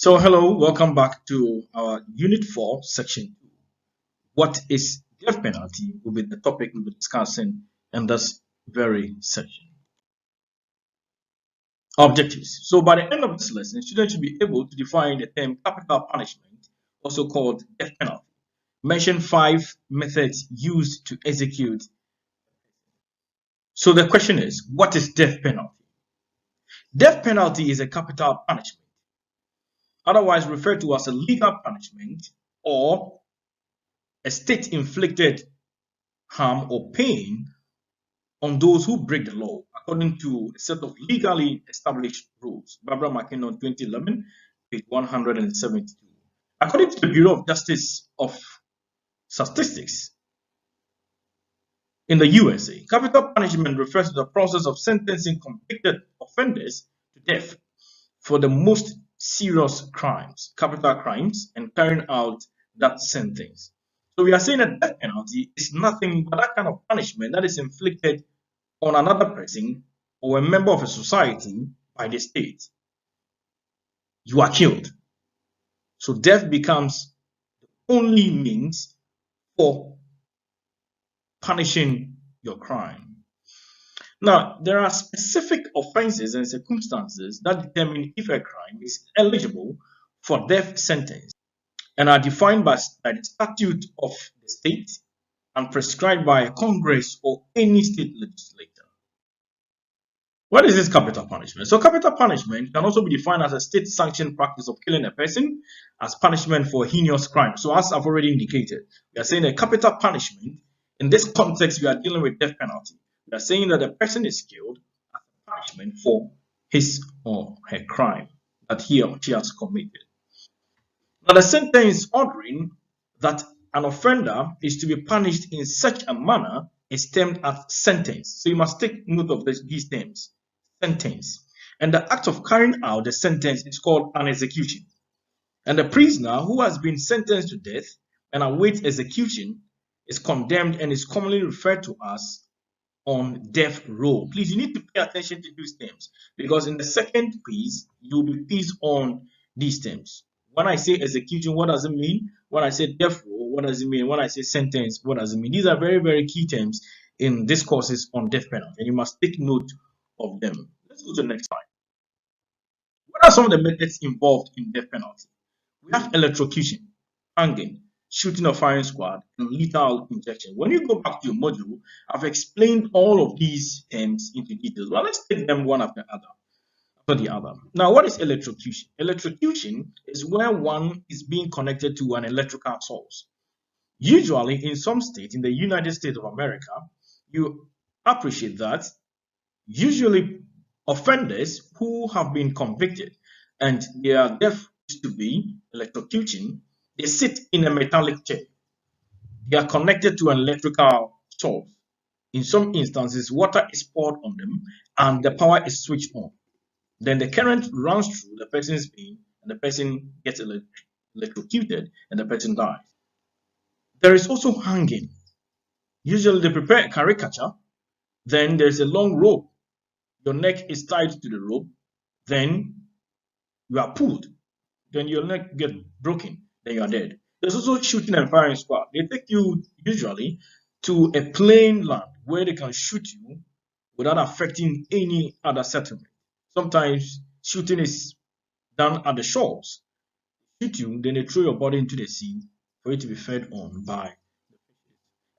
So hello, welcome back to our Unit 4, Section 2. What is death penalty will be the topic we'll be discussing in this very section. Objectives. So by the end of this lesson, students should be able to define the term capital punishment, also called death penalty. Mention 5 methods used to execute. So the question is, what is death penalty? Death penalty is a capital punishment, otherwise referred to as a legal punishment or a state-inflicted harm or pain on those who break the law according to a set of legally established rules. Barbara McKinnon, 2011, page 172. According to the Bureau of Justice of Statistics in the USA, capital punishment refers to the process of sentencing convicted offenders to death for the most serious crimes, capital crimes, and carrying out that sentence. So we are saying that death penalty is nothing but that kind of punishment that is inflicted on another person or a member of a society by the state. You are killed. So death becomes the only means for punishing your crime. Now, there are specific offenses and circumstances that determine if a crime is eligible for death sentence and are defined by the statute of the state and prescribed by Congress or any state legislator. What is this capital punishment? So capital punishment can also be defined as a state-sanctioned practice of killing a person as punishment for a heinous crime. So as I've already indicated, we are saying a capital punishment. In this context, we are dealing with death penalty. We are saying that the person is killed as a punishment for his or her crime that he or she has committed. Now, the sentence ordering that an offender is to be punished in such a manner is termed as sentence. So you must take note of these terms. Sentence. And the act of carrying out the sentence is called an execution. And the prisoner who has been sentenced to death and awaits execution is condemned and is commonly referred to as on death row. Please, you need to pay attention to these terms because in the second quiz, you'll be quizzed on these terms. When I say execution, what does it mean? When I say death row, what does it mean? When I say sentence, what does it mean? These are very, very key terms in discourses on death penalty, and you must take note of them. Let's go to the next slide. What are some of the methods involved in death penalty? We have electrocution, hanging, shooting or firing squad, and lethal injection. When you go back to your module, I've explained all of these terms into details. Well, let's take them one after the other. Now, what is electrocution? Electrocution is where one is being connected to an electrical source. Usually, in some states, in the United States of America, you appreciate that usually offenders who have been convicted and their death is to be electrocution, they sit in a metallic chair. They are connected to an electrical source. In some instances, water is poured on them and the power is switched on. Then the current runs through the person's vein and the person gets electrocuted and the person dies. There is also hanging. Usually they prepare a caricature, then there's a long rope. Your neck is tied to the rope, then you are pulled, then your neck gets broken, then you are dead. There's also shooting and firing squad. They take you usually to a plain land where they can shoot you without affecting any other settlement. Sometimes shooting is done at the shores. They shoot you, then they throw your body into the sea for it to be fed on by the fishes.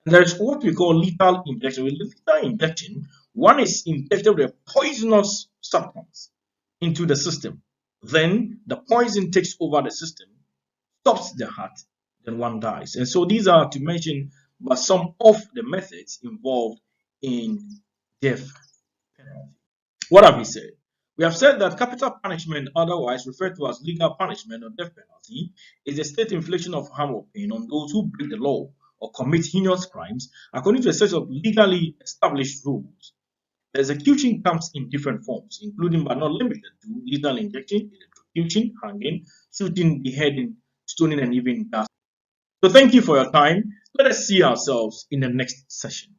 And there's what we call lethal injection. With lethal injection, one is injected with a poisonous substance into the system. Then the poison takes over the system, stops the heart, then one dies. And so these are to mention but some of the methods involved in death penalty. What have we said? We have said that capital punishment, otherwise referred to as legal punishment or death penalty, is a state infliction of harm or pain on those who break the law or commit heinous crimes according to a set of legally established rules. The execution comes in different forms, including but not limited to lethal injection, electrocution, hanging, shooting, beheading, stoning, and even gas. So thank you for your time. Let us see ourselves in the next session.